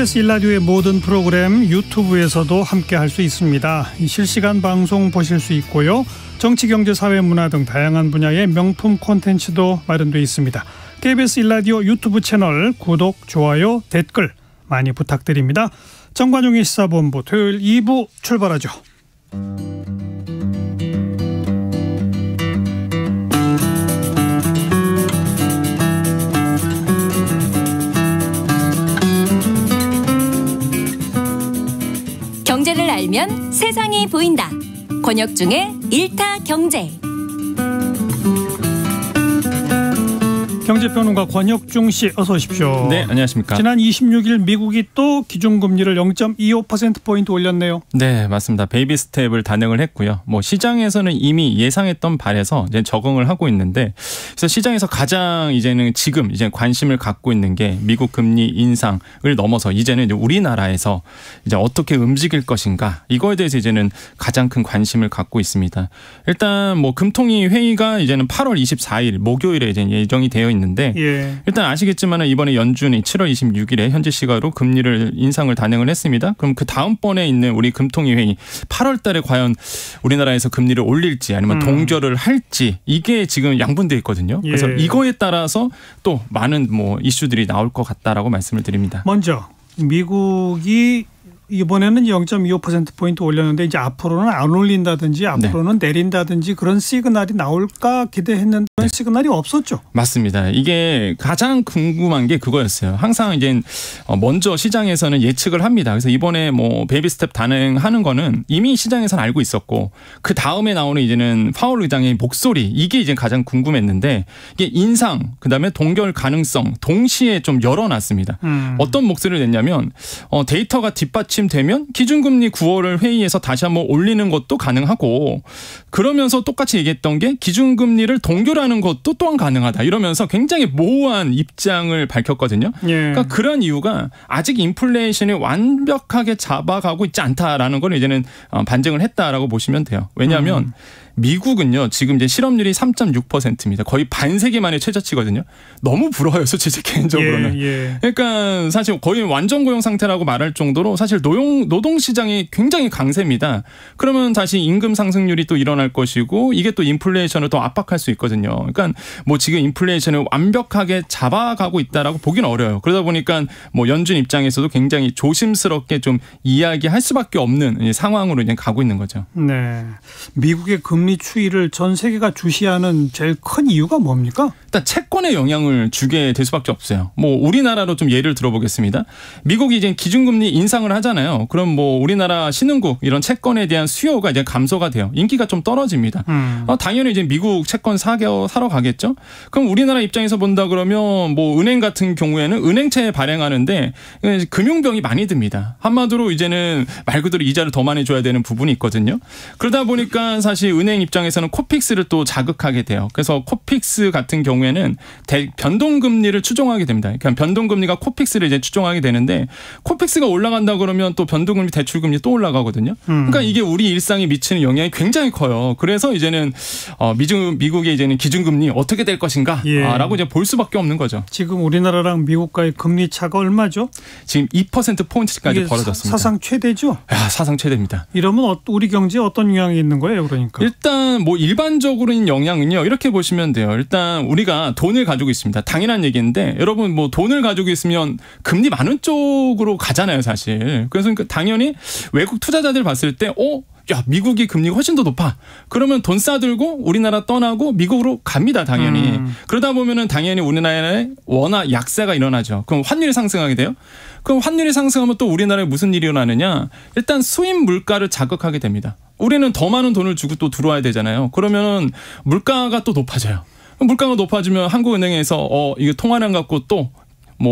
KBS 1라디오의 모든 프로그램 유튜브에서도 함께할 수 있습니다. 실시간 방송 보실 수 있고요. 정치, 경제, 사회, 문화 등 다양한 분야의 명품 콘텐츠도 마련되어 있습니다. KBS 1라디오 유튜브 채널 구독, 좋아요, 댓글 많이 부탁드립니다. 정관용의 시사본부 토요일 2부 출발하죠. 경제를 알면 세상이 보인다. 권혁중의 일타 경제. 경제평론가 권혁중 씨, 어서 오십시오. 네, 안녕하십니까. 지난 26일 미국이 또 기준금리를 0.25%포인트 올렸네요. 네, 맞습니다. 베이비 스텝을 단행을 했고요. 시장에서는 이미 예상했던 바에서 이제 적응을 하고 있는데, 그래서 시장에서 가장 이제는 지금 이제 관심을 갖고 있는 게 미국 금리 인상을 넘어서 이제는 이제 우리나라에서 이제 어떻게 움직일 것인가, 이거에 대해서 이제는 가장 큰 관심을 갖고 있습니다. 일단 금통위 회의가 이제는 8월 24일 목요일에 이제 예정이 되어 있는데, 일단 아시겠지만 이번에 연준이 7월 26일에 현지 시각으로 금리를 인상을 단행을 했습니다. 그럼 그 다음번에 있는 우리 금통위 회의 8월 달에 과연 우리나라에서 금리를 올릴지 아니면 동결을 할지, 이게 지금 양분되어 있거든요. 그래서 이거에 따라서 또 많은 이슈들이 나올 것 같다라고 말씀을 드립니다. 먼저 미국이 이번에는 0.25%포인트 올렸는데 이제 앞으로는 안 올린다든지 앞으로는 내린다든지 그런 시그널이 나올까 기대했는데 그런 시그널이 없었죠. 맞습니다. 이게 가장 궁금한 게 그거였어요. 항상 이제 먼저 시장에서는 예측을 합니다. 그래서 이번에 베이비 스텝 단행하는 거는 이미 시장에서는 알고 있었고, 그 다음에 나오는 이제는 파월 의장의 목소리, 이게 이제 가장 궁금했는데, 이게 인상 그다음에 동결 가능성 동시에 좀 열어놨습니다. 어떤 목소리를 냈냐면 데이터가 뒷받침 되면 기준금리 9월 회의에서 다시 한번 올리는 것도 가능하고, 그러면서 똑같이 얘기했던 게 기준금리를 동결하는 것도 또한 가능하다, 이러면서 굉장히 모호한 입장을 밝혔거든요. 그러니까 그런 이유가 아직 인플레이션이 완벽하게 잡아가고 있지 않다라는 걸 이제는 반증을 했다라고 보시면 돼요. 왜냐하면 미국은요, 지금 이제 실업률이 3.6%입니다. 거의 반세기 만의 최저치거든요. 너무 부러워요, 솔직히 개인적으로는. 그러니까 사실 거의 완전 고용 상태라고 말할 정도로 사실 노동 시장이 굉장히 강세입니다. 그러면 다시 임금 상승률이 또 일어날 것이고, 이게 또 인플레이션을 더 압박할 수 있거든요. 그러니까 지금 인플레이션을 완벽하게 잡아가고 있다라고 보기는 어려워요. 그러다 보니까 연준 입장에서도 굉장히 조심스럽게 좀 이야기할 수밖에 없는 상황으로 이제 가고 있는 거죠. 네, 미국의 금리 추이를 전 세계가 주시하는 제일 큰 이유가 뭡니까? 일단 채권에 영향을 주게 될 수밖에 없어요. 우리나라로 좀 예를 들어보겠습니다. 미국이 이제 기준금리 인상을 하잖아요. 그럼 우리나라 신흥국 이런 채권에 대한 수요가 이제 감소가 돼요. 인기가 좀 떨어집니다. 당연히 이제 미국 채권 사러 가겠죠. 그럼 우리나라 입장에서 본다 그러면 은행 같은 경우에는 은행채 발행하는데 금융병이 많이 듭니다. 한마디로 이제는 말 그대로 이자를 더 많이 줘야 되는 부분이 있거든요. 그러다 보니까 사실 은행 입장에서는 코픽스를 또 자극하게 돼요. 그래서 코픽스 같은 경우에는 변동금리를 추종하게 됩니다. 그러니까 변동금리가 코픽스를 이제 추종하게 되는데, 코픽스가 올라간다 그러면 또 변동금리, 대출금리 또 올라가거든요. 그러니까 이게 우리 일상에 미치는 영향이 굉장히 커요. 그래서 이제는 미국의 이제는 기준금리 어떻게 될 것인가 라고 이제 볼 수밖에 없는 거죠. 지금 우리나라랑 미국과의 금리 차가 얼마죠? 지금 2%포인트까지 벌어졌습니다. 사상 최대죠? 사상 최대입니다. 이러면 우리 경제에 어떤 영향이 있는 거예요, 그러니까? 일단 일반적으로는 영향은요, 이렇게 보시면 돼요. 일단 우리가 돈을 가지고 있습니다. 당연한 얘기인데, 여러분 돈을 가지고 있으면 금리 많은 쪽으로 가잖아요, 사실. 그래서 당연히 외국 투자자들 봤을 때 야, 미국이 금리가 훨씬 더 높아. 그러면 돈 싸들고 우리나라 떠나고 미국으로 갑니다, 당연히. 그러다 보면은 당연히 우리나라에 워낙 약세가 일어나죠. 그럼 환율이 상승하게 돼요. 그럼 환율이 상승하면 또 우리나라에 무슨 일이 일어나느냐? 일단 수입 물가를 자극하게 됩니다. 우리는 더 많은 돈을 주고 또 들어와야 되잖아요. 그러면은 물가가 또 높아져요. 물가가 높아지면 한국은행에서 이거 통화량 갖고 또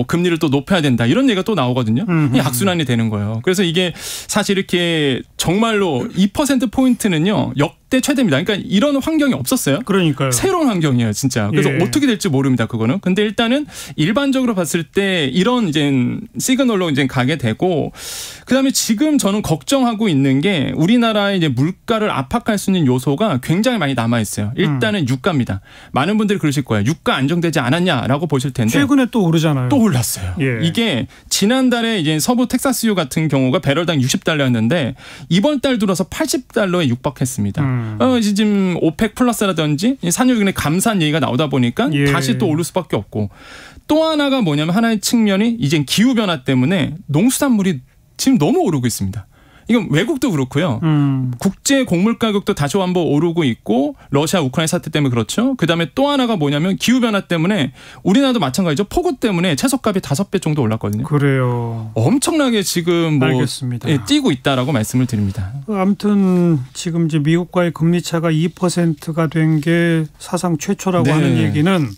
금리를 또 높여야 된다, 이런 얘기가 또 나오거든요. 이 악순환이 되는 거예요. 그래서 이게 사실 이렇게 정말로 2%포인트는요, 역대 최대입니다. 그러니까 이런 환경이 없었어요. 그러니까요. 새로운 환경이에요, 진짜. 그래서 예. 어떻게 될지 모릅니다, 그거는. 근데 일단은 일반적으로 봤을 때 이런 이제 시그널로 이제 가게 되고, 그다음에 지금 저는 걱정하고 있는 게 우리나라의 이제 물가를 압박할 수 있는 요소가 굉장히 많이 남아 있어요. 일단은 유가입니다. 많은 분들이 그러실 거예요. 유가 안정되지 않았냐라고 보실 텐데. 최근에 또 오르잖아요. 또 올랐어요. 예. 이게 지난달에 이제 서부 텍사스유 같은 경우가 배럴당 60달러였는데 이번 달 들어서 80달러에 육박했습니다. 지금 오펙 플러스라든지 산유국의 감산 얘기가 나오다 보니까 예. 다시 또 오를 수밖에 없고, 또 하나가 뭐냐면 하나의 측면이 이제 기후 변화 때문에 농수산물이 지금 너무 오르고 있습니다. 이건 외국도 그렇고요. 국제 곡물 가격도 다시 한번 오르고 있고, 러시아 우크라이나 사태 때문에 그렇죠. 그다음에 또 하나가 뭐냐면 기후 변화 때문에 우리나라도 마찬가지죠. 폭우 때문에 채소값이 5배 정도 올랐거든요. 그래요. 엄청나게 지금 뭐 알겠습니다. 뛰고 있다라고 말씀을 드립니다. 아무튼 지금 이제 미국과의 금리 차가 2%가 된 게 사상 최초라고 네. 하는 얘기는,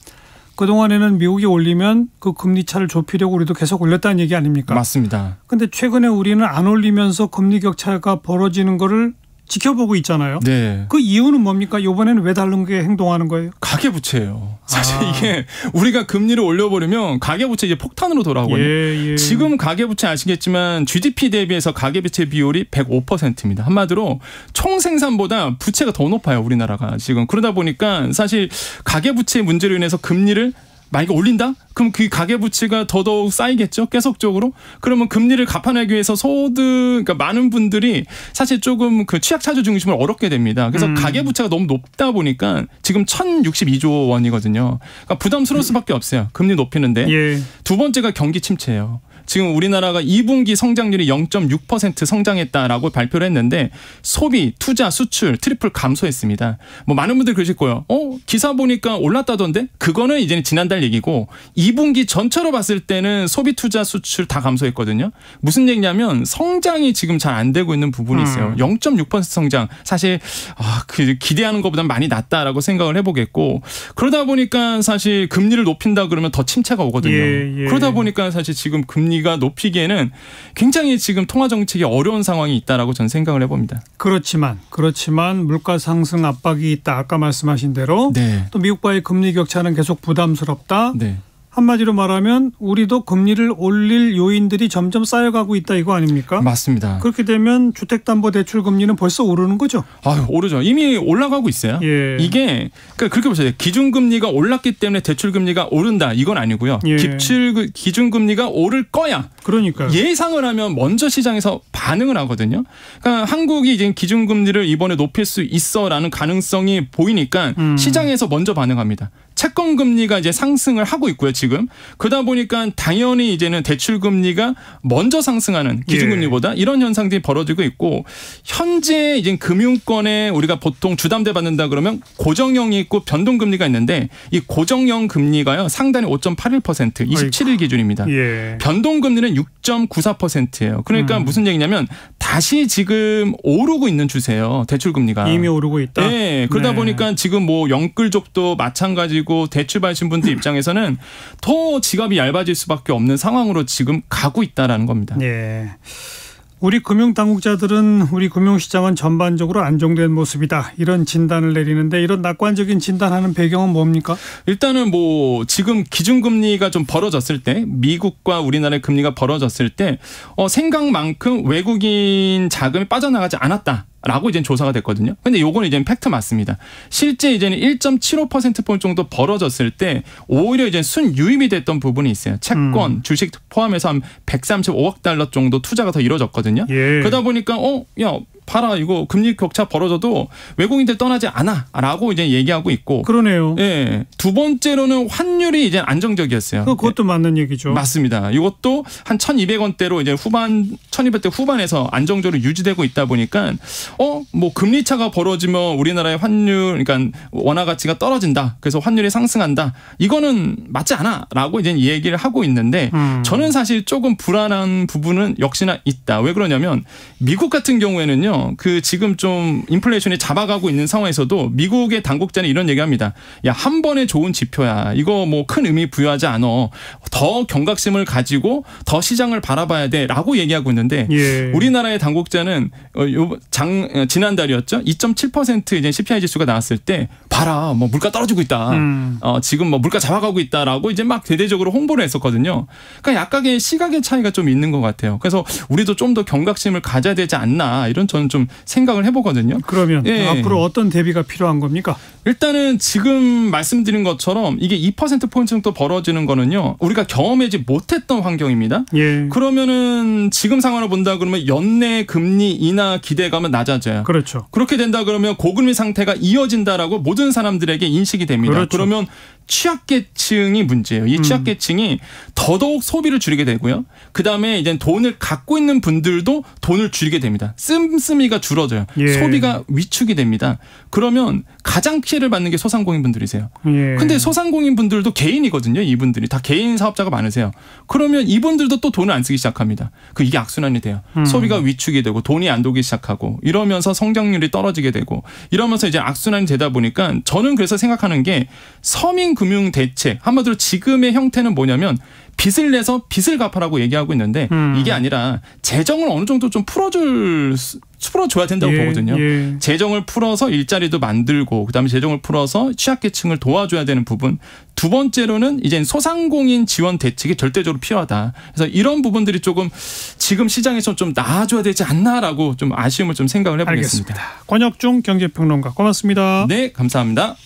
그동안에는 미국이 올리면 그 금리 차를 좁히려고 우리도 계속 올렸다는 얘기 아닙니까? 맞습니다. 근데 최근에 우리는 안 올리면서 금리 격차가 벌어지는 거를 지켜보고 있잖아요. 네. 그 이유는 뭡니까? 이번에는 왜 다른 게 행동하는 거예요? 가계부채예요. 사실 이게 우리가 금리를 올려버리면 가계부채 이제 폭탄으로 돌아오거든요. 예. 지금 가계부채 아시겠지만 GDP 대비해서 가계부채 비율이 105%입니다. 한마디로 총생산보다 부채가 더 높아요, 우리나라가 지금. 그러다 보니까 사실 가계부채 문제로 인해서 금리를 만약에 올린다? 그럼 그 가계부채가 더더욱 쌓이겠죠? 계속적으로? 그러면 금리를 갚아내기 위해서 그러니까 많은 분들이 사실 조금 그 취약차주 중심을 어렵게 됩니다. 그래서 가계부채가 너무 높다 보니까 지금 1,062조 원이거든요. 그러니까 부담스러울 수밖에 없어요. 금리 높이는데. 예. 두 번째가 경기 침체예요. 지금 우리나라가 2분기 성장률이 0.6% 성장했다라고 발표를 했는데 소비, 투자, 수출 트리플 감소했습니다. 뭐 많은 분들 그러실 거예요. 기사 보니까 올랐다던데? 그거는 이제는 지난달 얘기고 2분기 전체로 봤을 때는 소비, 투자, 수출 다 감소했거든요. 무슨 얘기냐면 성장이 지금 잘 안 되고 있는 부분이 있어요. 0.6% 성장. 사실 그 기대하는 것보다 많이 낮다라고 생각을 해보겠고, 그러다 보니까 사실 금리를 높인다 그러면 더 침체가 오거든요. 예. 그러다 보니까 사실 지금 금리가 높이기에는 굉장히 지금 통화 정책이 어려운 상황이 있다라고 저는 생각을 해봅니다. 그렇지만 물가 상승 압박이 있다. 아까 말씀하신 대로. 네. 또 미국과의 금리 격차는 계속 부담스럽다. 네. 한마디로 말하면 우리도 금리를 올릴 요인들이 점점 쌓여가고 있다, 이거 아닙니까? 맞습니다. 그렇게 되면 주택담보대출 금리는 벌써 오르는 거죠? 오르죠. 이미 올라가고 있어요. 예. 이게 그렇게 보세요. 기준금리가 올랐기 때문에 대출금리가 오른다, 이건 아니고요. 예. 기준금리가 오를 거야. 그러니까요. 예상을 하면 먼저 시장에서 반응을 하거든요. 그러니까 한국이 이제 기준금리를 이번에 높일 수 있어라는 가능성이 보이니까 시장에서 먼저 반응합니다. 채권 금리가 이제 상승을 하고 있고요, 지금. 그러다 보니까 당연히 이제는 대출 금리가 먼저 상승하는 기준금리보다 이런 현상들이 벌어지고 있고, 현재 이제 금융권에 우리가 보통 주담대 받는다 그러면 고정형이 있고 변동금리가 있는데, 이 고정형 금리가요 상단이 5.81% 27일 기준입니다. 예. 변동금리는 6.94%예요. 그러니까 무슨 얘기냐면 다시 지금 오르고 있는 추세예요, 대출금리가. 이미 오르고 있다. 네. 그러다 보니까 지금 뭐 영끌족도 마찬가지고 대출 받으신 분들 입장에서는 더 지갑이 얇아질 수밖에 없는 상황으로 지금 가고 있다라는 겁니다. 네. 우리 금융당국자들은 우리 금융시장은 전반적으로 안정된 모습이다, 이런 진단을 내리는데, 이런 낙관적인 진단하는 배경은 뭡니까? 일단은 뭐 지금 기준금리가 좀 벌어졌을 때, 미국과 우리나라의 금리가 벌어졌을 때 생각만큼 외국인 자금이 빠져나가지 않았다 라고 이제 조사가 됐거든요. 근데 요거는 이제 팩트 맞습니다. 실제 이제는 1.75%포인트 정도 벌어졌을 때 오히려 이제 순유입이 됐던 부분이 있어요. 채권, 주식 포함해서 한 135억 달러 정도 투자가 더 이루어졌거든요. 예. 그러다 보니까 봐라, 이거 금리 격차 벌어져도 외국인들 떠나지 않아라고 이제 얘기하고 있고. 그러네요. 예. 두 번째로는 환율이 이제 안정적이었어요. 그것도 맞는 얘기죠. 맞습니다. 이것도 한 1,200원대로 이제 1,200대 후반에서 안정적으로 유지되고 있다 보니까 뭐 금리 차가 벌어지면 우리나라의 환율, 그러니까 원화 가치가 떨어진다, 그래서 환율이 상승한다, 이거는 맞지 않아라고 이제 얘기를 하고 있는데, 저는 사실 조금 불안한 부분은 역시나 있다. 왜 그러냐면 미국 같은 경우에는요, 보면요. 그 지금 좀 인플레이션이 잡아가고 있는 상황에서도 미국의 당국자는 이런 얘기합니다. 야, 한 번에 좋은 지표야. 이거 뭐 큰 의미 부여하지 않아. 더 경각심을 가지고 더 시장을 바라봐야 돼라고 얘기하고 있는데 예. 우리나라의 당국자는 지난달이었죠. 2.7% 이제 CPI 지수가 나왔을 때 봐라, 뭐 물가 떨어지고 있다. 지금 뭐 물가 잡아가고 있다라고 이제 막 대대적으로 홍보를 했었거든요. 그러니까 약간의 시각의 차이가 좀 있는 것 같아요. 그래서 우리도 좀 더 경각심을 가져야 되지 않나 이런 저는 좀 생각을 해보거든요. 그러면 앞으로 어떤 대비가 필요한 겁니까? 일단은 지금 말씀드린 것처럼 이게 2%포인트 정도 벌어지는 거는요. 우리가 경험하지 못했던 환경입니다. 예. 그러면은 지금 상황을 본다 그러면 연내 금리 인하 기대감은 낮아져요. 그렇죠. 그렇게 된다 그러면 고금리 상태가 이어진다라고 모든 사람들에게 인식이 됩니다. 그렇죠. 그러면 취약계층이 문제예요. 이 취약계층이 더더욱 소비를 줄이게 되고요. 그다음에 이제 돈을 갖고 있는 분들도 돈을 줄이게 됩니다. 씀씀이가 줄어져요. 예. 소비가 위축이 됩니다. 그러면 가장 피해를 받는 게 소상공인분들이세요. 예. 근데 소상공인분들도 개인이거든요. 이분들이 다 개인 사업자가 많으세요. 그러면 이분들도 또 돈을 안 쓰기 시작합니다. 이게 악순환이 돼요. 소비가 위축이 되고 돈이 안 돌기 시작하고 이러면서 성장률이 떨어지게 되고 이러면서 이제 악순환이 되다 보니까 저는 그래서 생각하는 게 서민금융대책 한마디로 지금의 형태는 뭐냐면 빚을 내서 빚을 갚아라고 얘기하고 있는데 이게 아니라 재정을 어느 정도 좀 풀어줘야 된다고 보거든요. 예. 재정을 풀어서 일자리도 만들고 그다음에 재정을 풀어서 취약계층을 도와줘야 되는 부분. 두 번째로는 이제 소상공인 지원 대책이 절대적으로 필요하다. 그래서 이런 부분들이 조금 지금 시장에서 좀 나아져야 되지 않나라고 좀 아쉬움을 좀 생각을 해보겠습니다. 알겠습니다. 권혁중 경제평론가 고맙습니다. 네, 감사합니다.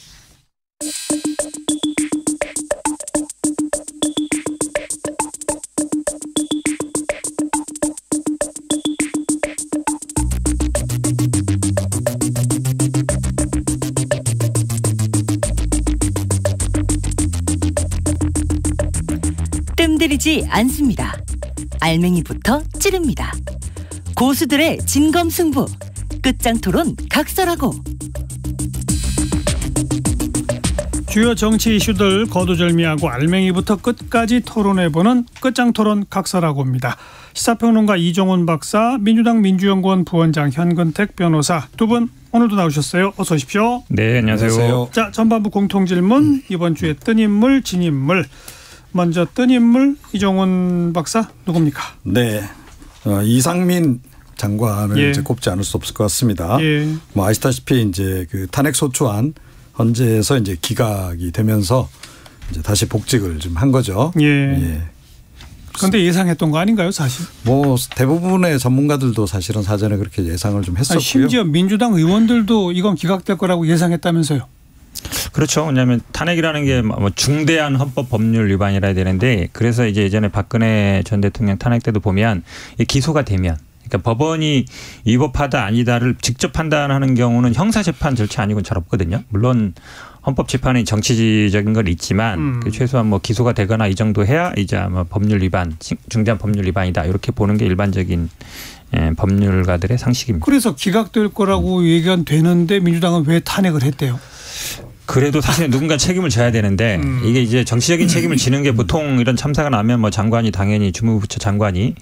뜸들이지 않습니다. 알맹이부터 찌릅니다. 고수들의 진검승부. 끝장토론 각설하고. 주요 정치 이슈들 거두절미하고 알맹이부터 끝까지 토론해보는 끝장토론 각설하고입니다. 시사평론가 이종훈 박사, 민주당 민주연구원 부원장 현근택 변호사 두 분 오늘도 나오셨어요. 어서 오십시오. 네, 안녕하세요. 자, 전반부 공통질문 이번 주에 뜬 인물, 진 인물. 먼저 뜬 인물 이종훈 박사 누굽니까? 네, 이상민 장관을 예. 이제 꼽지 않을 수 없을 것 같습니다. 예. 뭐 아시다시피 이제 그 탄핵 소추안 헌재에서 이제 기각이 되면서 이제 다시 복직을 좀 한 거죠. 예. 예. 그런데 예상했던 거 아닌가요, 사실? 뭐 대부분의 전문가들도 사실은 사전에 그렇게 예상을 좀 했었고요. 심지어 민주당 의원들도 이건 기각될 거라고 예상했다면서요. 그렇죠. 왜냐하면 탄핵이라는 게 뭐 중대한 헌법 법률 위반이라 해야 되는데 그래서 이제 예전에 박근혜 전 대통령 탄핵 때도 보면 기소가 되면 그러니까 법원이 위법하다 아니다를 직접 판단하는 경우는 형사재판 절차 아니고는 잘 없거든요. 물론 헌법재판이 정치적인 건 있지만 최소한 뭐 기소가 되거나 이 정도 해야 이제 아마 법률 위반, 중대한 법률 위반이다 이렇게 보는 게 일반적인 법률가들의 상식입니다. 그래서 기각될 거라고 얘기가 되는데 민주당은 왜 탄핵을 했대요? 그래도 사실 누군가 책임을 져야 되는데 이게 이제 정치적인 책임을 지는 게 보통 이런 참사가 나면 뭐 장관이 당연히 주무부처 장관이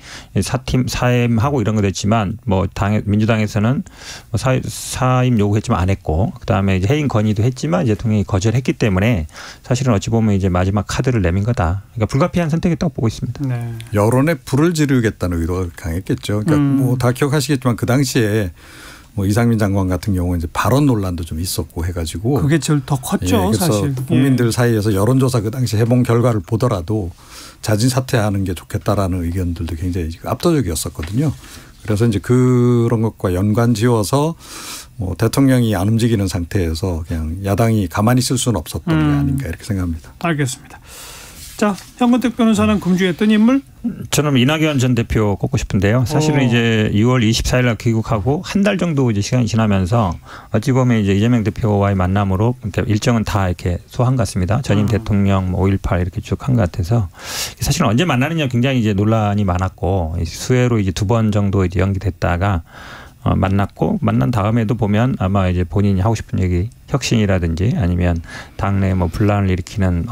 사임하고 이런 거 됐지만 뭐 민주당에서는 뭐 사임 요구했지만 안 했고 그다음에 이제 해임 건의도 했지만 이제 대통령이 거절했기 때문에 사실은 어찌 보면 이제 마지막 카드를 내민 거다. 그러니까 불가피한 선택이었다고 보고 있습니다. 네. 여론에 불을 지르겠다는 의도가 강했겠죠. 그러니까 뭐 다 기억하시겠지만 그 당시에 뭐 이상민 장관 같은 경우는 이제 발언 논란도 좀 있었고 해가지고 그게 제일 더 컸죠, 예, 그래서 사실. 국민들 사이에서 여론조사 그 당시 해본 결과를 보더라도 자진 사퇴하는 게 좋겠다라는 의견들도 굉장히 압도적이었었거든요. 그래서 이제 그런 것과 연관지어서 뭐 대통령이 안 움직이는 상태에서 그냥 야당이 가만히 있을 수는 없었던 게 아닌가 이렇게 생각합니다. 알겠습니다. 자, 현근택 변호사는 금주에 뜬 인물? 저는 이낙연 전 대표 꼽고 싶은데요. 사실은 이제 6월 24일 날 귀국하고 한 달 정도 이제 시간이 지나면서 어찌 보면 이제 이재명 대표와의 만남으로 일정은 다 이렇게 소화한 것 같습니다. 전임 대통령 5.18 이렇게 쭉 한 것 같아서 사실은 언제 만나느냐 굉장히 이제 논란이 많았고 수회로 이제 2번 정도 이제 연기됐다가 만났고 만난 다음에도 보면 아마 이제 본인이 하고 싶은 얘기 혁신이라든지 아니면 당내 뭐 분란을 일으키는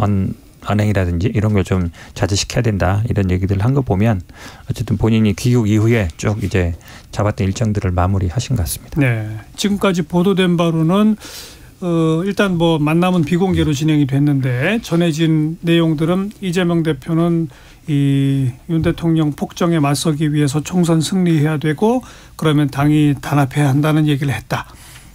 언행이라든지 이런 걸 좀 자제시켜야 된다 이런 얘기들을 한 거 보면 어쨌든 본인이 귀국 이후에 쭉 이제 잡았던 일정들을 마무리하신 것 같습니다. 네, 지금까지 보도된 바로는 일단 뭐 만남은 비공개로 진행이 됐는데 전해진 내용들은 이재명 대표는 이 윤 대통령 폭정에 맞서기 위해서 총선 승리해야 되고 그러면 당이 단합해야 한다는 얘기를 했다.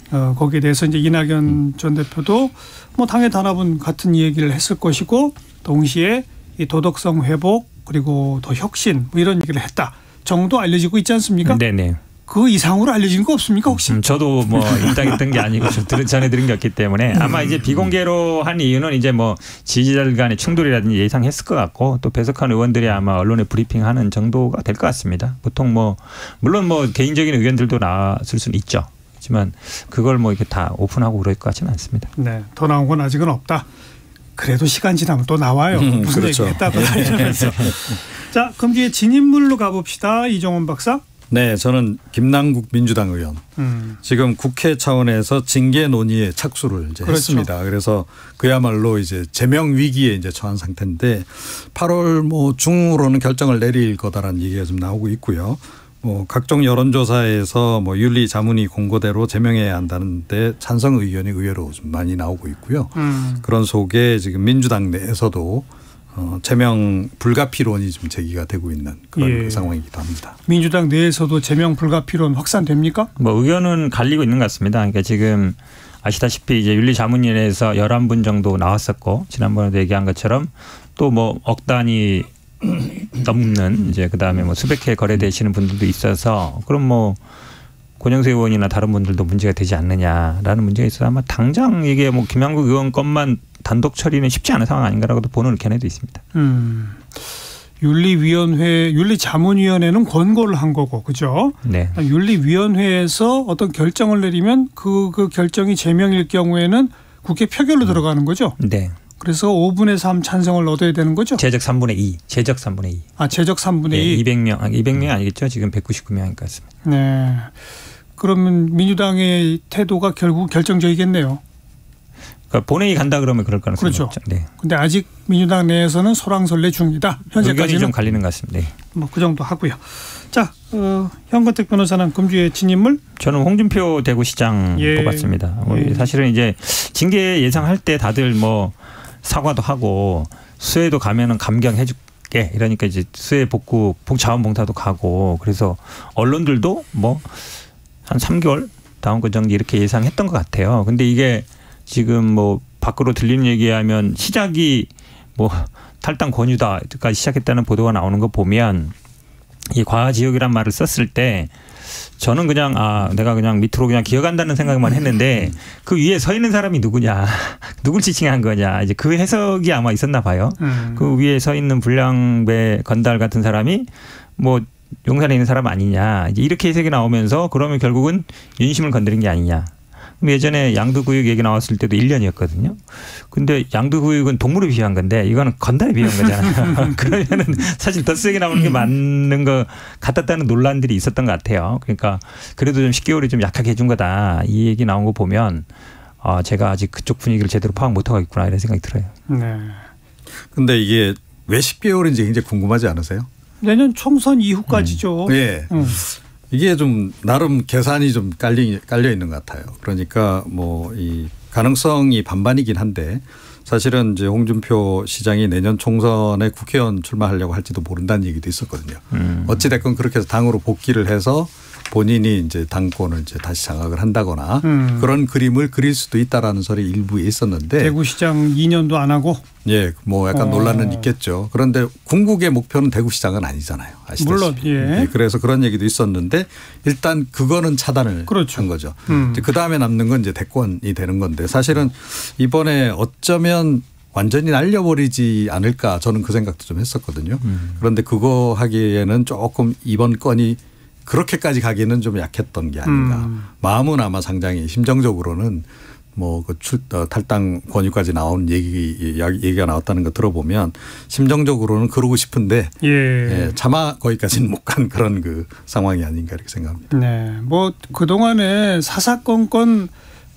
거기에 대해서 이제 이낙연 전 대표도 뭐 당의 단합은 같은 얘기를 했을 것이고 동시에 이 도덕성 회복 그리고 더 혁신 뭐 이런 얘기를 했다 정도 알려지고 있지 않습니까? 네네. 그 이상으로 알려진 거 없습니까 혹시? 저도 뭐 입당했던 게 아니고 전해드린 게 없기 때문에 아마 이제 비공개로 한 이유는 이제 뭐 지지자들 간의 충돌이라든지 예상했을 것 같고 또 배석한 의원들이 아마 언론에 브리핑하는 정도가 될 것 같습니다. 보통 뭐 물론 뭐 개인적인 의견들도 나왔을 수는 있죠. 하지만 그걸 뭐 이렇게 다 오픈하고 그럴 것 같지는 않습니다. 네, 더 나온 건 아직은 없다. 그래도 시간 지나면 또 나와요. 무슨 그렇죠. 얘기했다고 이러면서. 자, 그럼 뒤에 진인물로 가봅시다. 이종원 박사. 네, 저는 김남국 민주당 의원. 지금 국회 차원에서 징계 논의에 착수를 이제 그렇죠. 했습니다. 그래서 그야말로 이제 제명 위기에 이제 처한 상태인데 8월 뭐 중으로는 결정을 내릴 거다라는 얘기가 좀 나오고 있고요. 뭐 각종 여론조사에서 뭐 윤리 자문위 공고대로 제명해야 한다는데 찬성 의견이 의외로 좀 많이 나오고 있고요. 그런 속에 지금 민주당 내에서도 제명 불가피론이 좀 제기가 되고 있는 그런 예. 그 상황이기도 합니다. 민주당 내에서도 제명 불가피론 확산됩니까? 뭐 의견은 갈리고 있는 것 같습니다. 그러니까 지금 아시다시피 이제 윤리자문위원회에서 11분 정도 나왔었고 지난번에도 얘기한 것처럼 또 뭐 억 단위 넘는 이제 그다음에 뭐 수백 회 거래되시는 분들도 있어서 그럼 뭐 권영세 의원이나 다른 분들도 문제가 되지 않느냐라는 문제가 있어서 아마 당장 이게 뭐 김남국 의원 것만 단독 처리는 쉽지 않은 상황 아닌가라고도 보는 의견에도 있습니다. 윤리위원회, 윤리자문위원회는 권고를 한 거고, 그죠? 네. 윤리위원회에서 어떤 결정을 내리면 그 결정이 제명일 경우에는 국회 표결로 들어가는 거죠? 네. 그래서 5분의 3 찬성을 얻어야 되는 거죠? 제적 3분의 2. 제적 3분의 2. 아, 제적 3분의 2. 네, 200명이 아니겠죠? 지금 199명인 것 같습니다. 네. 그러면 민주당의 태도가 결국 결정적이겠네요. 그러니까 본회의 간다 그러면 그럴 가능성이 그렇죠. 높죠. 네. 근데 아직 민주당 내에서는 소랑설레 중이다. 의견이 현재까지는 좀 갈리는 것 같습니다. 네. 뭐 그 정도 하고요. 자, 현건택 변호사는 금주의 진인물? 저는 홍준표 대구시장 예. 뽑았습니다. 사실은 이제 징계 예상할 때 다들 뭐 사과도 하고 수해도 가면은 감경해줄게 이러니까 이제 수해 복구 자원봉사도 가고 그래서 언론들도 뭐 한 3개월 다음 거 정도 이렇게 예상했던 것 같아요. 근데 이게 지금 뭐 밖으로 들리는 얘기하면 시작이 뭐 탈당 권유다까지 시작했다는 보도가 나오는 거 보면 이 과지역이란 말을 썼을 때 저는 그냥 내가 그냥 밑으로 그냥 기어간다는 생각만 했는데 그 위에 서 있는 사람이 누구냐, 누굴 지칭한 거냐 이제 그 해석이 아마 있었나 봐요. 그 위에 서 있는 불량배 건달 같은 사람이 뭐 용산에 있는 사람 아니냐 이제 이렇게 해석이 나오면서 그러면 결국은 윤심을 건드린 게 아니냐. 예전에 양두구육 얘기 나왔을 때도 1년이었거든요. 근데 양두구육은 동물을 비유한 건데 이거는 건달에 비유한 거잖아요. 그러면은 사실 더 세게 나오는 게 맞는 것 같았다는 논란들이 있었던 것 같아요. 그러니까 그래도 좀 10개월이 좀 약하게 해준 거다. 이 얘기 나온 거 보면 제가 아직 그쪽 분위기를 제대로 파악 못하고 있구나 이런 생각이 들어요. 네. 근데 이게 왜 10개월인지 굉장히 궁금하지 않으세요? 내년 총선 이후까지죠. 예. 이게 좀 나름 계산이 좀 깔려 있는 것 같아요. 그러니까 뭐 이 가능성이 반반이긴 한데 사실은 이제 홍준표 시장이 내년 총선에 국회의원 출마하려고 할지도 모른다는 얘기도 있었거든요. 어찌 됐건 그렇게 해서 당으로 복귀를 해서 본인이 이제 당권을 이제 다시 장악을 한다거나 그런 그림을 그릴 수도 있다라는 설이 일부에 있었는데 대구시장 2년도 안 하고 예, 뭐 약간 논란은 있겠죠. 그런데 궁극의 목표는 대구시장은 아니잖아요. 아시다시피. 물론 예. 예, 그래서 그런 얘기도 있었는데 일단 그거는 차단을 그렇죠. 한 거죠. 그 다음에 남는 건 이제 대권이 되는 건데 사실은 이번에 어쩌면 완전히 날려버리지 않을까 저는 그 생각도 좀 했었거든요. 그런데 그거 하기에는 조금 이번 건이 그렇게까지 가기는 좀 약했던 게 아닌가. 마음은 아마 상당히 심정적으로는 뭐 그 탈당 권유까지 나온 얘기가 나왔다는 거 들어보면 심정적으로는 그러고 싶은데 예, 차마 거기까지는 못 간 그런 그 상황이 아닌가 이렇게 생각합니다. 네, 뭐 그동안에 사사건건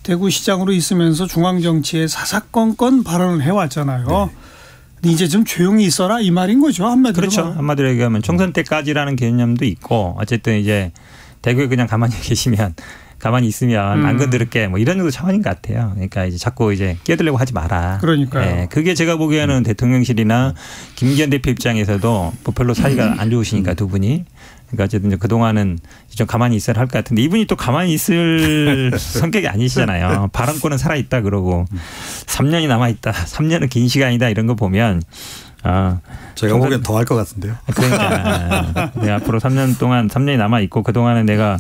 대구시장으로 있으면서 중앙정치에 사사건건 발언을 해왔잖아요. 이제 좀 조용히 있어라 이 말인 거죠. 한마디로. 그렇죠. 한마디로 얘기하면 총선 때까지라는 개념도 있고 어쨌든 이제 대구에 그냥 가만히 계시면 가만히 있으면 안 건드릴게 뭐 이런 정도 차원인 것 같아요. 그러니까 이제 자꾸 이제 끼어들려고 하지 마라. 그러니까요. 예, 그게 제가 보기에는 대통령실이나 김기현 대표 입장에서도 뭐 별로 사이가 안 좋으시니까 두 분이. 그러니까 어쨌든 그동안은 좀 가만히 있어야 할 것 같은데 이분이 또 가만히 있을 성격이 아니시잖아요. 발언권은 살아있다 그러고 3년이 남아있다. 3년은 긴 시간이다 이런 거 보면 제가 보기엔 더 할 것 같은데요. 그러니까 네, 앞으로 3년이 남아있고 그동안은 내가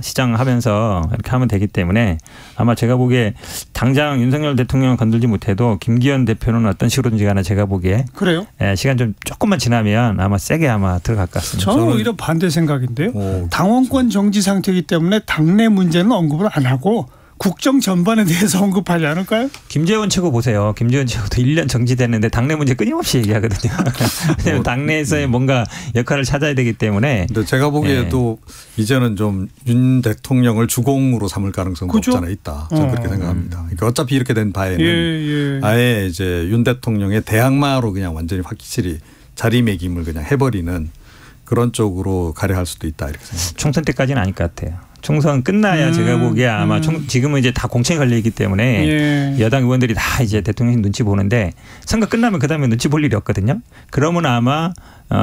시장하면서 이렇게 하면 되기 때문에 아마 제가 보기에 당장 윤석열 대통령을 건들지 못해도 김기현 대표는 어떤 식으로든지 간에 제가 보기에 그래요? 시간 좀 조금만 지나면 아마 세게 아마 들어갈 것 같습니다. 저는 오히려 반대 생각인데요. 당원권 정지 상태이기 때문에 당내 문제는 언급을 안 하고 국정 전반에 대해서 언급하지 않을까요? 김재원 최고 보세요. 김재원 최고도 1년 정지됐는데 당내 문제 끊임없이 얘기하거든요. 왜냐하면 당내에서의 뭔가 역할을 찾아야 되기 때문에. 근데 제가 보기에도 이제는 좀 윤 대통령을 주공으로 삼을 가능성도 그죠? 없잖아 있다. 저는 그렇게 생각합니다. 그러니까 어차피 이렇게 된 바에는 아예 이제 윤 대통령의 대항마로 그냥 완전히 확실히 자리매김을 그냥 해버리는 그런 쪽으로 가려 할 수도 있다 이렇게 생각합니다. 총선 때까지는 아닐 것 같아요. 총선 끝나야 제가 보기에 아마 지금은 이제 다 공천이 걸려 있기 때문에 여당 의원들이 다 이제 대통령 눈치 보는데 선거 끝나면 그다음에 눈치 볼 일이 없거든요. 그러면 아마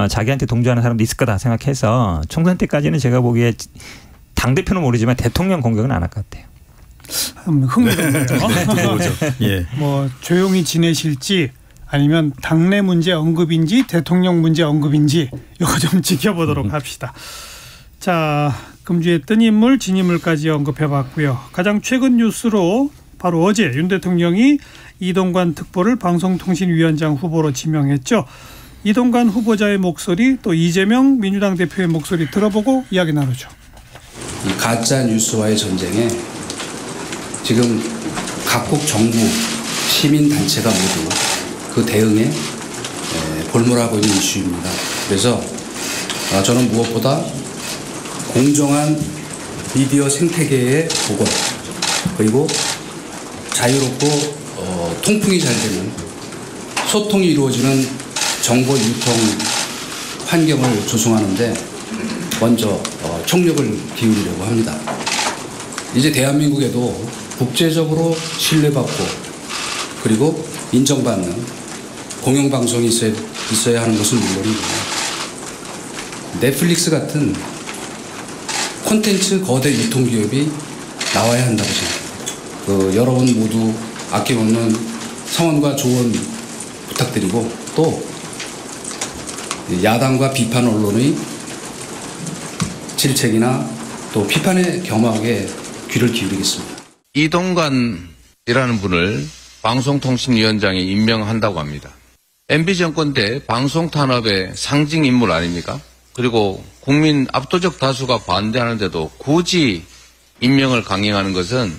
자기한테 동조하는 사람도 있을 거다 생각해서 총선 때까지는 제가 보기에 당대표는 모르지만 대통령 공격은 안 할 것 같아요. 흥미롭네요. 예. 뭐 조용히 지내실지 아니면 당내 문제 언급인지 대통령 문제 언급인지 이거 좀 지켜보도록 합시다. 자, 금주의 뜬 인물, 진 인물까지 언급해봤고요. 가장 최근 뉴스로 바로 어제 윤 대통령이 이동관 특보를 방송통신위원장 후보로 지명했죠. 이동관 후보자의 목소리 또 이재명 민주당 대표의 목소리 들어보고 이야기 나누죠. 이 가짜 뉴스와의 전쟁에 지금 각국 정부, 시민단체가 모두 그 대응에 볼모라고 있는 이슈입니다. 그래서 저는 무엇보다 공정한 미디어 생태계의 복원 그리고 자유롭고 통풍이 잘 되는 소통이 이루어지는 정보 유통 환경을 조성하는 데 먼저 총력을 기울이려고 합니다. 이제 대한민국에도 국제적으로 신뢰받고 그리고 인정받는 공영방송이 있어야 하는 것은 물론이고 넷플릭스 같은 콘텐츠 거대 유통기업이 나와야 한다고 생각합니다. 여러분 모두 아낌없는 성원과 조언 부탁드리고 또 야당과 비판 언론의 질책이나 또 비판에 겸하게 귀를 기울이겠습니다. 이동관이라는 분을 방송통신위원장에 임명한다고 합니다. MB정권 때 방송탄압의 상징 인물 아닙니까? 그리고 국민 압도적 다수가 반대하는데도 굳이 임명을 강행하는 것은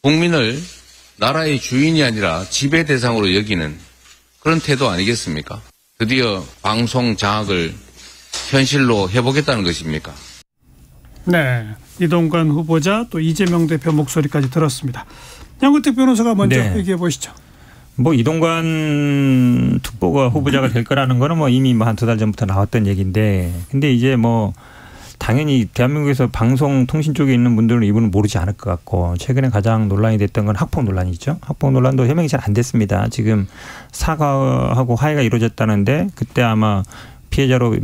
국민을 나라의 주인이 아니라 지배 대상으로 여기는 그런 태도 아니겠습니까? 드디어 방송 장악을 현실로 해보겠다는 것입니까? 네, 이동관 후보자 또 이재명 대표 목소리까지 들었습니다. 양근택 변호사가 먼저 얘기해 보시죠. 뭐 이동관 특보가 후보자가 될 거라는 거는 뭐 이미 뭐 한두 달 전부터 나왔던 얘기인데 근데 이제 뭐 당연히 대한민국에서 방송 통신 쪽에 있는 분들은 이분은 모르지 않을 것 같고 최근에 가장 논란이 됐던 건 학폭 논란이죠. 학폭 논란도 해명이 잘 안 됐습니다. 지금 사과하고 화해가 이루어졌다는데 그때 아마 피해자로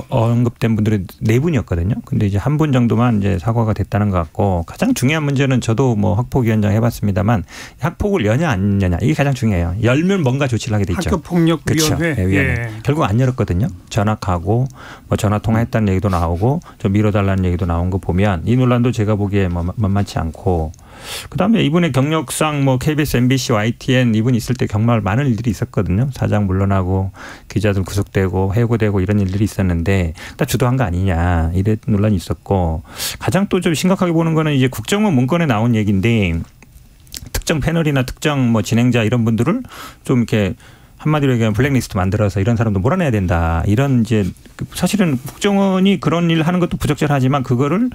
언급된 분들이 4분이었거든요. 근데 이제 한 분 정도만 이제 사과가 됐다는 것 같고 가장 중요한 문제는 저도 뭐 학폭위원장 해봤습니다만 학폭을 여냐 안 여냐 이게 가장 중요해요. 열면 뭔가 조치를 하게 돼 있죠. 학교폭력위원회. 그렇죠. 네, 위원회. 결국 안 열었거든요. 전학하고 뭐 전화 통화했다는 얘기도 나오고 좀 미뤄달라는 얘기도 나온 거 보면 이 논란도 제가 보기에 뭐 만만치 않고 그다음에 이분의 경력상 뭐 KBS, MBC, YTN 이분 있을 때 정말 많은 일들이 있었거든요. 사장 물러나고 기자들 구속되고 해고되고 이런 일들이 있었는데 다 주도한 거 아니냐 이런 논란이 있었고 가장 또 좀 심각하게 보는 거는 이제 국정원 문건에 나온 얘기인데 특정 패널이나 특정 뭐 진행자 이런 분들을 좀 이렇게 한마디로 얘기하면 블랙리스트 만들어서 이런 사람도 몰아내야 된다. 이런 이제 사실은 국정원이 그런 일 하는 것도 부적절하지만 그거를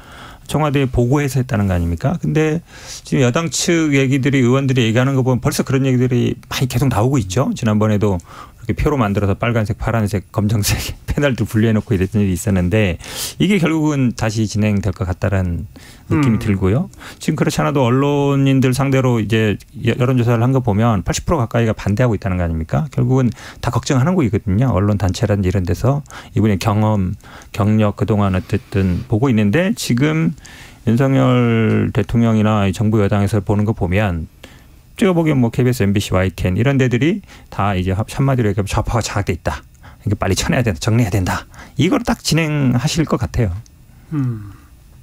청와대에 보고해서 했다는 거 아닙니까? 근데 지금 여당 측 얘기들이 의원들이 얘기하는 거 보면 벌써 그런 얘기들이 많이 계속 나오고 있죠. 지난번에도 이렇게 표로 만들어서 빨간색, 파란색, 검정색 패널들 분리해놓고 이랬던 일이 있었는데 이게 결국은 다시 진행될 것 같다라는 느낌이 들고요. 지금 그렇지 않아도 언론인들 상대로 이제 여론조사를 한 거 보면 80% 가까이가 반대하고 있다는 거 아닙니까? 결국은 다 걱정하는 거거든요. 언론 단체라든지 이런 데서 이분의 경험, 경력 그동안 어쨌든 보고 있는데 지금 윤석열 대통령이나 정부 여당에서 보는 거 보면 제가 보기엔 뭐 KBS, MBC, YTN 이런 데들이 다 이제 한마디로 얘기하면 좌파가 장악돼 있다. 이게 빨리 쳐내야 된다. 정리해야 된다. 이걸 딱 진행하실 것 같아요.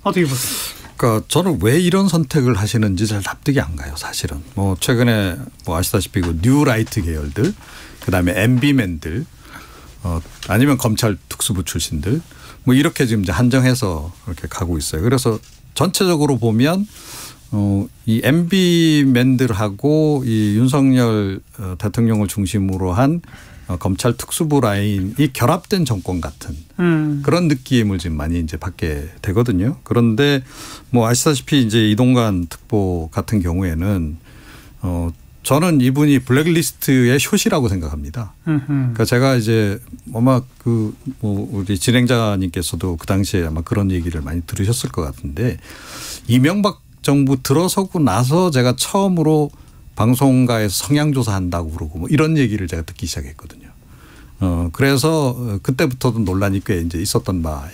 어떻게 보세요? 그러니까 저는 왜 이런 선택을 하시는지 잘 납득이 안 가요. 사실은. 뭐 최근에 뭐 아시다시피 그 뉴라이트 계열들, 그다음에 MB맨들, 아니면 검찰 특수부 출신들, 뭐 이렇게 지금 이제 한정해서 이렇게 가고 있어요. 그래서 전체적으로 보면 이 MB맨들하고 이 윤석열 대통령을 중심으로 한 검찰 특수부 라인이 결합된 정권 같은 그런 느낌을 지금 많이 이제 받게 되거든요. 그런데 뭐 아시다시피 이제 이동관 특보 같은 경우에는 저는 이분이 블랙리스트의 쇼시라고 생각합니다. 그러니까 제가 이제 아마 그 뭐 우리 진행자님께서도 그 당시에 아마 그런 얘기를 많이 들으셨을 것 같은데 이명박 정부 들어서고 나서 제가 처음으로 방송가에서 성향조사한다고 그러고 뭐 이런 얘기를 제가 듣기 시작했거든요. 그래서 그때부터도 논란이 꽤 이제 있었던 바가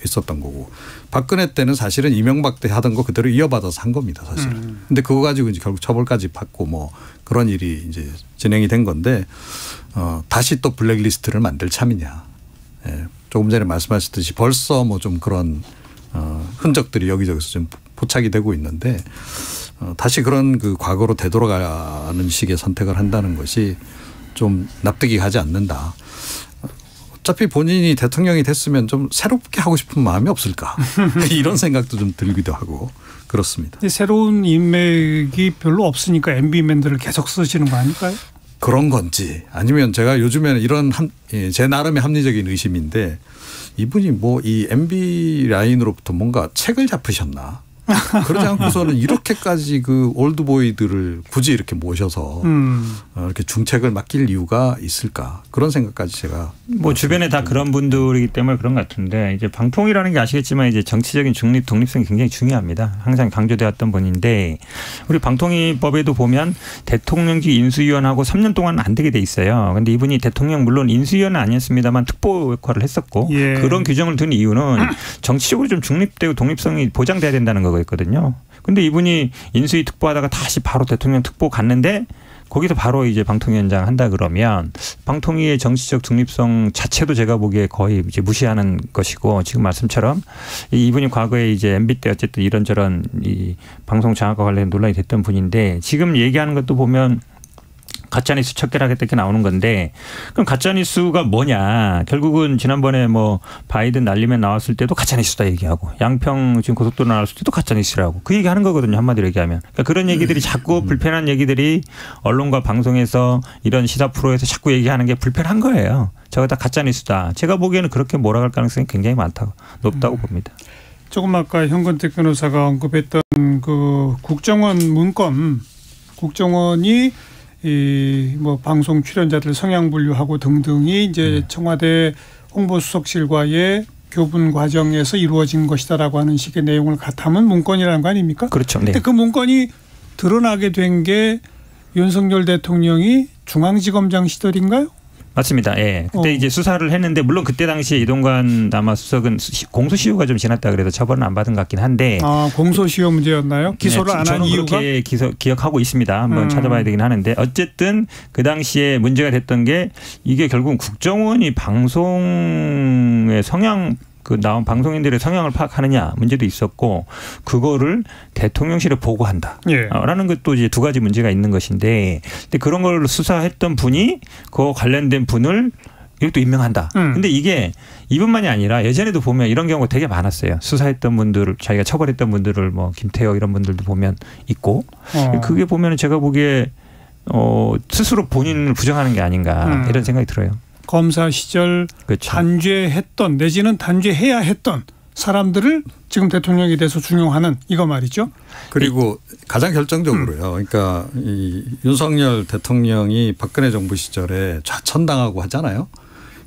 있었던 거고 박근혜 때는 사실은 이명박 때 하던 거 그대로 이어받아서 한 겁니다, 사실은. 근데 그거 가지고 이제 결국 처벌까지 받고 뭐 그런 일이 이제 진행이 된 건데 다시 또 블랙리스트를 만들 참이냐. 예, 조금 전에 말씀하셨듯이 벌써 뭐 좀 그런 흔적들이 여기저기서 좀 포착이 되고 있는데 다시 그런 그 과거로 되돌아가는 식의 선택을 한다는 것이 좀 납득이 가지 않는다. 어차피 본인이 대통령이 됐으면 좀 새롭게 하고 싶은 마음이 없을까. 이런 생각도 좀 들기도 하고 그렇습니다. 새로운 인맥이 별로 없으니까 MB맨들을 계속 쓰시는 거 아닐까요? 그런 건지 아니면 제가 요즘에는 이런 제 나름의 합리적인 의심인데 이분이 뭐 이 MB 라인으로부터 뭔가 책을 잡으셨나. 그러지 않고서는 이렇게까지 그 올드보이들을 굳이 이렇게 모셔서 이렇게 중책을 맡길 이유가 있을까 그런 생각까지 제가 뭐 주변에 다 그런 분들이기 때문에 그런 것 같은데 이제 방통위라는 게 아시겠지만 이제 정치적인 중립 독립성이 굉장히 중요합니다. 항상 강조되었던 분인데 우리 방통위법에도 보면 대통령직 인수위원하고 3년 동안 안 되게 돼 있어요. 그런데 이분이 대통령 물론 인수위원은 아니었습니다만 특보 역할을 했었고 예. 그런 규정을 둔 이유는 정치적으로 좀 중립되고 독립성이 보장돼야 된다는 거거든요. 근데 이분이 인수위 특보하다가 다시 바로 대통령 특보 갔는데 거기서 바로 이제 방통위원장 한다 그러면 방통위의 정치적 중립성 자체도 제가 보기에 거의 이제 무시하는 것이고 지금 말씀처럼 이분이 과거에 이제 MB 때 어쨌든 이런저런 이 방송 장악과 관련 논란이 됐던 분인데 지금 얘기하는 것도 보면 가짜뉴스 척결하겠다 이렇게 나오는 건데 그럼 가짜뉴스가 뭐냐. 결국은 지난번에 뭐 바이든 날리면 나왔을 때도 가짜뉴스다 얘기하고 양평 지금 고속도로 나왔을 때도 가짜뉴스라고 그 얘기하는 거거든요. 한마디로 얘기하면. 그러니까 그런 얘기들이 자꾸 불편한 얘기들이 언론과 방송에서 이런 시사 프로에서 자꾸 얘기하는 게 불편한 거예요. 저거 다 가짜뉴스다. 제가 보기에는 그렇게 몰아갈 가능성이 굉장히 높다고 봅니다. 조금 아까 현건택 변호사가 언급했던 그 국정원 문건 국정원이 이 뭐 방송 출연자들 성향 분류하고 등등이 이제 청와대 홍보수석실과의 교분 과정에서 이루어진 것이다라고 하는 식의 내용을 가담은 문건이라는 거 아닙니까? 그렇죠. 네. 근데 그 문건이 드러나게 된 게 윤석열 대통령이 중앙지검장 시절인가요? 맞습니다. 예. 그때 이제 수사를 했는데 물론 그때 당시에 이동관 아마 수석은 공소시효가 좀 지났다 그래서 처벌은 안 받은 것 같긴 한데. 아, 공소시효 문제였나요? 기소를 안 한 이유가? 저는 그렇게 기억하고 있습니다. 한번 찾아봐야 되긴 하는데 어쨌든 그 당시에 문제가 됐던 게 이게 결국은 국정원이 방송의 성향 그 나온 방송인들의 성향을 파악하느냐 문제도 있었고 그거를 대통령실에 보고한다. 예. 라는 것도 이제 두 가지 문제가 있는 것인데 근데 그런 걸 수사했던 분이 그 관련된 분을 이것도 임명한다. 근데 이게 이분만이 아니라 예전에도 보면 이런 경우가 되게 많았어요. 수사했던 분들 자기가 처벌했던 분들을 뭐 김태호 이런 분들도 보면 있고 그게 보면 제가 보기에 스스로 본인을 부정하는 게 아닌가 이런 생각이 들어요. 검사 시절 그렇죠. 단죄했던 내지는 단죄해야 했던 사람들을 지금 대통령에 대해서 중용하는 이거 말이죠. 그리고 가장 결정적으로요. 그러니까 이 윤석열 대통령이 박근혜 정부 시절에 좌천당하고 하잖아요.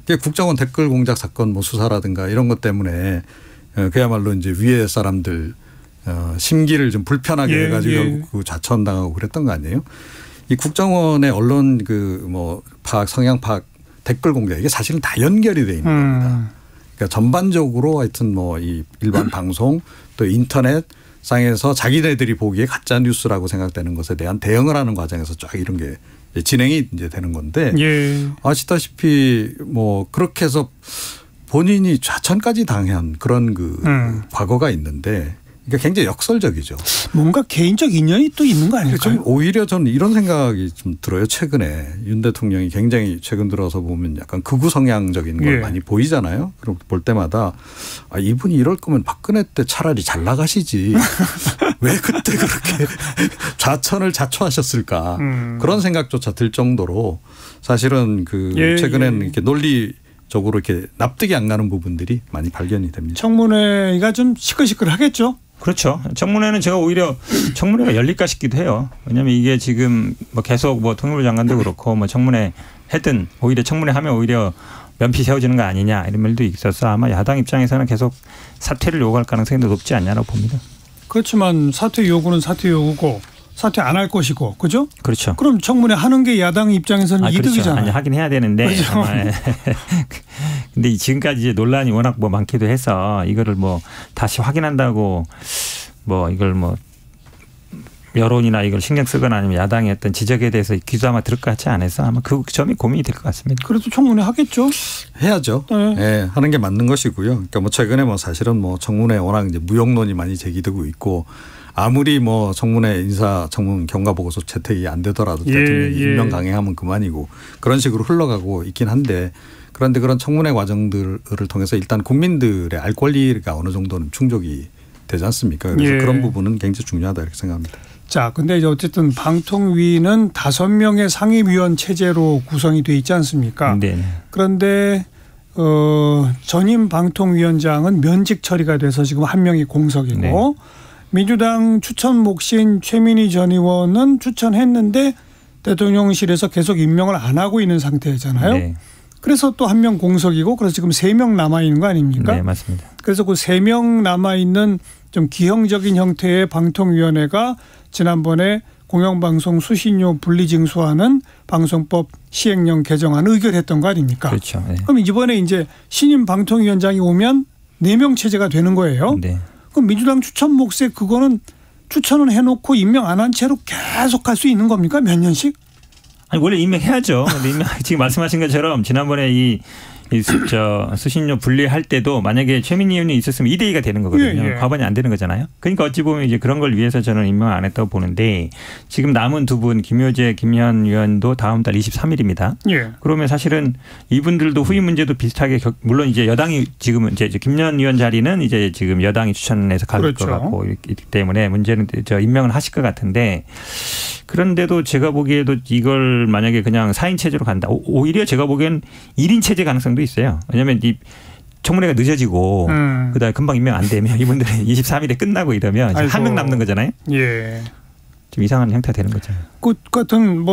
이게 국정원 댓글 공작 사건 뭐 수사라든가 이런 것 때문에 그야말로 이제 위에 사람들 심기를 좀 불편하게 해가지고 결국 좌천당하고 그랬던 거 아니에요. 이 국정원의 언론 파악 성향 파악 댓글 공작 이게 사실은 다 연결이 돼 있는 겁니다. 그러니까 전반적으로 하여튼 이 일반 방송 또 인터넷 상에서 자기네들이 보기에 가짜 뉴스라고 생각되는 것에 대한 대응을 하는 과정에서 쫙 이런 게 진행이 이제 되는 건데 아시다시피 그렇게 해서 본인이 좌천까지 당한 그런 과거가 있는데 그러니까 굉장히 역설적이죠. 뭔가 개인적 인연이 또 있는 거 아닐까요? 좀 오히려 저는 이런 생각이 좀 들어요. 최근에 윤 대통령이 굉장히 최근 들어서 보면 약간 극우 성향적인 걸 많이 보이잖아요. 그럼 볼 때마다 이분이 이럴 거면 박근혜 때 차라리 잘 나가시지. 왜 그때 그렇게 좌천을 자초하셨을까. 그런 생각조차 들 정도로 사실은 최근에는 이렇게 논리적으로 이렇게 납득이 안 가는 부분들이 많이 발견이 됩니다. 청문회가 좀 시끌시끌하겠죠. 그렇죠. 청문회는 제가 오히려 청문회가 열릴까 싶기도 해요. 왜냐하면 이게 지금 계속 통일부 장관도 그렇고 청문회 했든 오히려 청문회 하면 오히려 면피 세워지는 거 아니냐 이런 말도 있어서 아마 야당 입장에서는 계속 사퇴를 요구할 가능성이 더 높지 않냐고 봅니다. 그렇지만 사퇴 요구는 사퇴 요구고 사퇴 안 할 것이고 그죠? 그렇죠. 그럼 청문회 하는 게 야당 입장에서는 이득이잖아요. 그렇죠. 아니 하긴 해야 되는데. 그렇죠. 근데 지금까지 이제 논란이 워낙 많기도 해서 이거를 다시 확인한다고 이걸 여론이나 이걸 신경 쓰거나 아니면 야당의 어떤 지적에 대해서 귀도 아마 들을 것 같지 않아서 아마 그 점이 고민이 될 것 같습니다. 그래도 청문회 하겠죠? 해야죠. 네. 하는 게 맞는 것이고요. 그러니까 최근에 사실은 청문회 워낙 이제 무용론이 많이 제기되고 있고 아무리 청문회 청문 경과보고서 채택이 안 되더라도 대통령이 임명 강행하면 그만이고 그런 식으로 흘러가고 있긴 한데 그런데 그런 청문회 과정들을 통해서 일단 국민들의 알 권리가 어느 정도는 충족이 되지 않습니까? 그래서 그런 부분은 굉장히 중요하다 이렇게 생각합니다. 자, 근데 이제 어쨌든 방통위는 5명의 상임위원 체제로 구성이 돼 있지 않습니까? 네. 그런데 전임 방통위원장은 면직 처리가 돼서 지금 1명이 공석이고 네. 민주당 추천 몫인 최민희 전 의원은 추천했는데 대통령실에서 계속 임명을 안 하고 있는 상태잖아요. 네. 그래서 또 1명 공석이고 그래서 지금 3명 남아있는 거 아닙니까? 네, 맞습니다. 그래서 그 3명 남아있는 좀 기형적인 형태의 방통위원회가 지난번에 공영방송 수신료 분리징수하는 방송법 시행령 개정안 의결했던 거 아닙니까? 그렇죠. 네. 그럼 이번에 이제 신임 방통위원장이 오면 4명 체제가 되는 거예요. 네. 그럼 민주당 추천 몫에 그거는 추천은 해놓고 임명 안 한 채로 계속 갈 수 있는 겁니까? 몇 년씩? 아니 원래 임명해야죠. 근데 지금 말씀하신 것처럼 지난번에 수신료 분리할 때도 만약에 최민희 의원이 있었으면 2대2가 되는 거거든요. 과반이 안 되는 거잖아요. 그러니까 어찌 보면 이제 그런 걸 위해서 저는 임명 안 했다고 보는데 지금 남은 두 분 김효재, 김현 의원도 다음 달 23일입니다. 그러면 사실은 이분들도 후임 문제도 비슷하게 물론 이제 여당이 지금은 이제 김현 의원 자리는 이제 지금 여당이 추천해서 갈 것 같고 있기 때문에 문제는 임명을 하실 것 같은데 그런데도 제가 보기에도 이걸 만약에 그냥 4인 체제로 간다. 오히려 제가 보기엔 1인 체제 가능성도 있어요. 왜냐하면 이 청문회가 늦어지고 그다음에 금방 임명 안 되면 이분들이 23일에 끝나고 이러면 1명 남는 거잖아요. 예. 좀 이상한 형태가 되는 거죠. 같은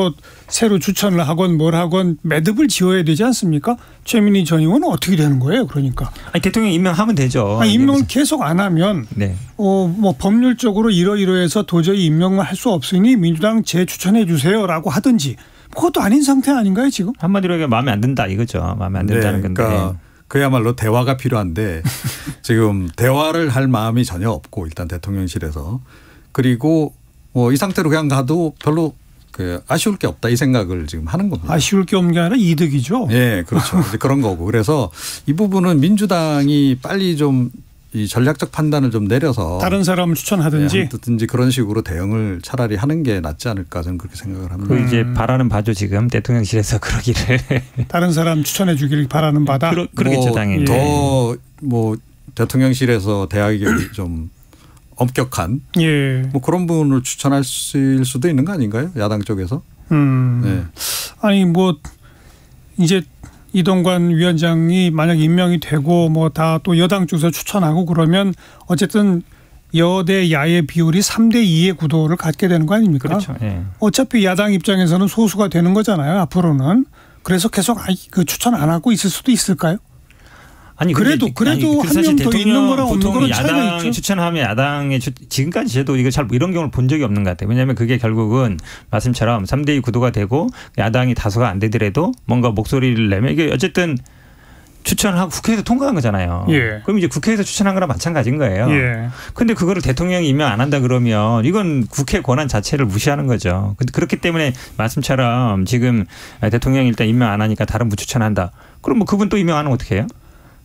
새로 추천을 하건 뭘 하건 매듭을 지어야 되지 않습니까? 최민희 전 의원은 어떻게 되는 거예요? 그러니까. 아니 대통령 임명하면 되죠. 임명을 계속 안 하면 네. 법률적으로 이러이러해서 도저히 임명을 할 수 없으니 민주당 재추천해 주세요라고 하든지 그것도 아닌 상태 아닌가요 지금? 한마디로 얘기하면 마음에 안 든다 이거죠. 마음에 안 든다는 건데. 그러니까 그야말로 대화가 필요한데 지금 대화를 할 마음이 전혀 없고 일단 대통령실에서 그리고 이 상태로 그냥 가도 별로 아쉬울 게 없다 이 생각을 지금 하는 겁니다. 아쉬울 게 없는 게 아니라 이득이죠. 네, 그렇죠. 이제 그런 거고 그래서 이 부분은 민주당이 빨리 좀 이 전략적 판단을 좀 내려서 다른 사람을 추천하든지 그런 식으로 대응을 차라리 하는 게 낫지 않을까 저는 그렇게 생각을 합니다. 그 이제 바라는 바죠 지금 대통령실에서 그러기를 다른 사람 추천해 주기를 바라는 바다. 그러겠죠 당연히. 더 대통령실에서 대학이 좀 엄격한 그런 분을 추천할 수도 있는 거 아닌가요? 야당 쪽에서? 네. 아니 뭐 이제 이동관 위원장이 만약 임명이 되고 뭐 다 또 여당 쪽에서 추천하고 그러면 어쨌든 여대 야의 비율이 3대 2의 구도를 갖게 되는 거 아닙니까? 그렇죠. 예. 어차피 야당 입장에서는 소수가 되는 거잖아요. 앞으로는. 그래서 계속 그 추천 안 하고 있을 수도 있을까요? 아니 그래도 한 명 더 있는 거랑 없는 거랑 차이가 야당이 있죠. 추천하면 야당의 지금까지 저도 이거 잘 이런 경우를 본 적이 없는 것 같아요. 왜냐하면 그게 결국은 말씀처럼 3대2 구도가 되고 야당이 다수가 안 되더라도 뭔가 목소리를 내면 이게 어쨌든 추천을 하고 국회에서 통과한 거잖아요. 예. 그럼 이제 국회에서 추천한 거랑 마찬가지인 거예요. 예. 그런데 그거를 대통령이 임명 안 한다 그러면 이건 국회 권한 자체를 무시하는 거죠. 그렇기 때문에 말씀처럼 지금 대통령이 일단 임명 안 하니까 다른 분 추천한다. 그럼 뭐 그분 또 임명 안 하면 어떻게 해요?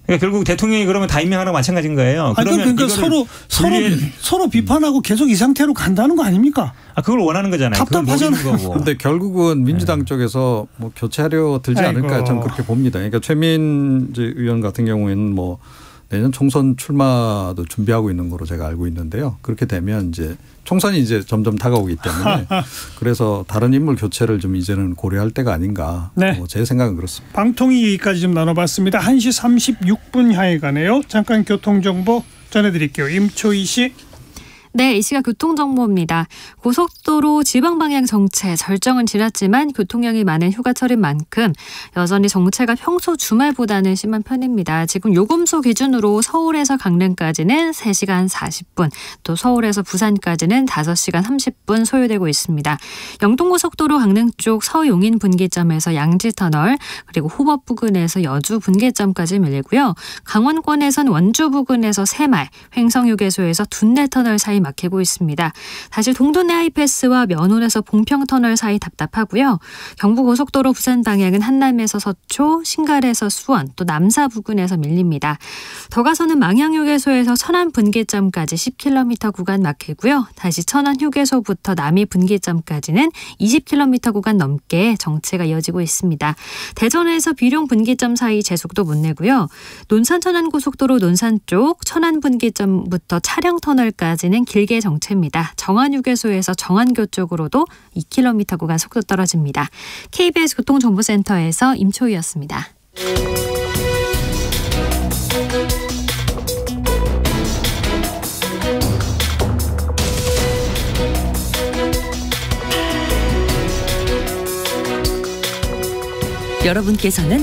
그러니까 결국 대통령이 그러면 다 임명하는 거 마찬가지인 거예요. 그러니까 서로 비판하고 계속 이 상태로 간다는 거 아닙니까? 그걸 원하는 거잖아요. 답답하잖아요. 그런데 결국은 민주당 쪽에서 뭐 교체하려 들지 않을까 저는 그렇게 봅니다. 그러니까 최민 의원 같은 경우에는 뭐 내년 총선 출마도 준비하고 있는 거로 제가 알고 있는데요. 그렇게 되면 이제 총선이 이제 점점 다가오기 때문에 그래서 다른 인물 교체를 좀 이제는 고려할 때가 아닌가. 네. 뭐 제 생각은 그렇습니다. 방통위 얘기까지 좀 나눠봤습니다. 1시 36분 향해 가네요. 잠깐 교통정보 전해드릴게요. 임초희 씨. 네, 이 시각 교통정보입니다. 고속도로 지방방향 정체 절정은 지났지만 교통량이 많은 휴가철인 만큼 여전히 정체가 평소 주말보다는 심한 편입니다. 지금 요금소 기준으로 서울에서 강릉까지는 3시간 40분, 또 서울에서 부산까지는 5시간 30분 소요되고 있습니다. 영동고속도로 강릉 쪽 서용인 분기점에서 양지터널, 그리고 호법 부근에서 여주 분기점까지 밀리고요. 강원권에선 원주 부근에서 새말, 횡성휴게소에서 둔내터널 사이 막히고 있습니다. 사실 동도내 하이패스와 면원에서 봉평터널 사이 답답하고요. 경부고속도로 부산 방향은 한남에서 서초, 신갈에서 수원, 또 남사 부근에서 밀립니다. 더 가서는 망향휴게소에서 천안 분기점까지 10km 구간 막히고요. 다시 천안 휴게소부터 남이 분기점까지는 20km 구간 넘게 정체가 이어지고 있습니다. 대전에서 비룡 분기점 사이 제속도 못 내고요. 논산 천안고속도로 논산 쪽 천안 분기점부터 차량터널까지는 길게 정체입니다. 정안휴게소에서 정안교 쪽으로도 2km 구간 속도 떨어집니다. KBS 교통정보센터에서 임초희였습니다. 여러분께서는